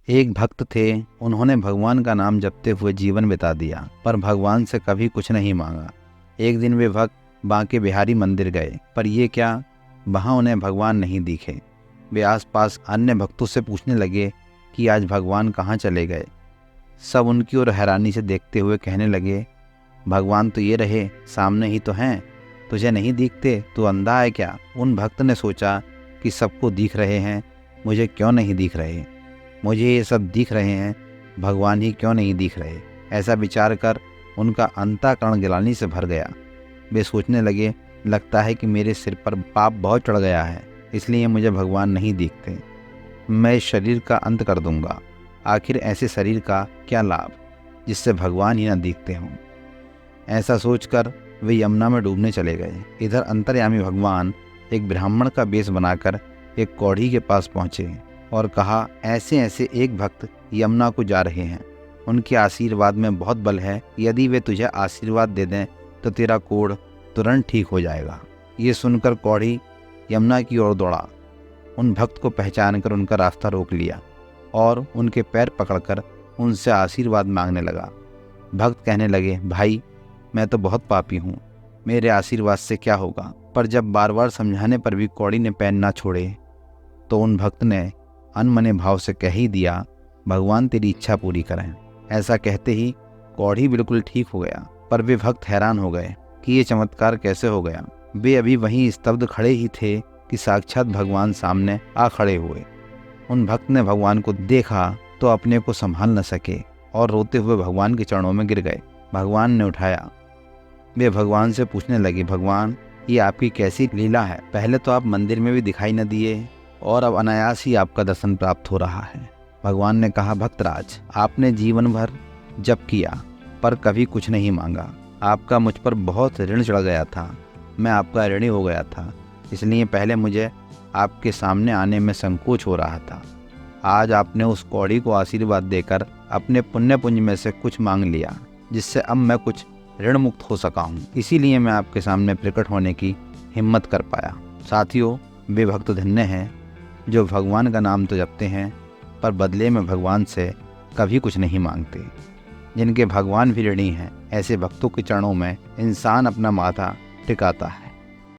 एक भक्त थे, उन्होंने भगवान का नाम जपते हुए जीवन बिता दिया, पर भगवान से कभी कुछ नहीं मांगा। एक दिन वे भक्त बांके बिहारी मंदिर गए, पर ये क्या, वहाँ उन्हें भगवान नहीं दिखे। वे आसपास अन्य भक्तों से पूछने लगे कि आज भगवान कहाँ चले गए। सब उनकी ओर हैरानी से देखते हुए कहने लगे, भगवान तो ये रहे, सामने ही तो हैं, तुझे नहीं दिखते, तू अंधा है क्या? उन भक्त ने सोचा कि सबको दिख रहे हैं, मुझे क्यों नहीं दिख रहे? मुझे ये सब दिख रहे हैं, भगवान ही क्यों नहीं दिख रहे? ऐसा विचार कर उनका अंतःकरण गिलानी से भर गया। वे सोचने लगे, लगता है कि मेरे सिर पर पाप बहुत चढ़ गया है, इसलिए मुझे भगवान नहीं दिखते। मैं इस शरीर का अंत कर दूंगा। आखिर ऐसे शरीर का क्या लाभ जिससे भगवान ही न दिखते हों। ऐसा सोचकर वे यमुना में डूबने चले गए। इधर अंतर्यामी भगवान एक ब्राह्मण का वेश बनाकर एक कौड़ी के पास पहुँचे और कहा, ऐसे ऐसे एक भक्त यमुना को जा रहे हैं, उनके आशीर्वाद में बहुत बल है, यदि वे तुझे आशीर्वाद दे दें तो तेरा कोढ़ तुरंत ठीक हो जाएगा। ये सुनकर कौड़ी यमुना की ओर दौड़ा। उन भक्त को पहचान कर उनका रास्ता रोक लिया और उनके पैर पकड़कर उनसे आशीर्वाद मांगने लगा। भक्त कहने लगे, भाई मैं तो बहुत पापी हूँ, मेरे आशीर्वाद से क्या होगा? पर जब बार बार समझाने पर भी कौड़ी ने पैर ना छोड़े तो उन भक्त ने अनमने भाव से कह ही दिया, भगवान तेरी इच्छा पूरी करें। ऐसा कहते ही कौड़ी बिल्कुल ठीक हो गया, पर वे भक्त हैरान हो गए कि ये चमत्कार कैसे हो गया। वे अभी वहीं स्तब्ध खड़े ही थे कि साक्षात भगवान सामने आ खड़े हुए। उन भक्त ने भगवान को देखा तो अपने को संभाल न सके और रोते हुए भगवान के चरणों में गिर गए। भगवान ने उठाया। वे भगवान से पूछने लगे, भगवान ये आपकी कैसी लीला है? पहले तो आप मंदिर में भी दिखाई न दिए और अब अनायास ही आपका दर्शन प्राप्त हो रहा है। भगवान ने कहा, भक्तराज आपने जीवन भर जप किया पर कभी कुछ नहीं मांगा। आपका मुझ पर बहुत ऋण चढ़ गया था, मैं आपका ऋणी हो गया था, इसलिए पहले मुझे आपके सामने आने में संकोच हो रहा था। आज आपने उस कौड़ी को आशीर्वाद देकर अपने पुण्य पुंज में से कुछ मांग लिया, जिससे अब मैं कुछ ऋण मुक्त हो सका हूँ। इसीलिए मैं आपके सामने प्रकट होने की हिम्मत कर पाया। साथियों, वे भक्त धन्य हैं जो भगवान का नाम तो जपते हैं पर बदले में भगवान से कभी कुछ नहीं मांगते। जिनके भगवान भी ऋणी हैं, ऐसे भक्तों के चरणों में इंसान अपना माथा टिकाता है।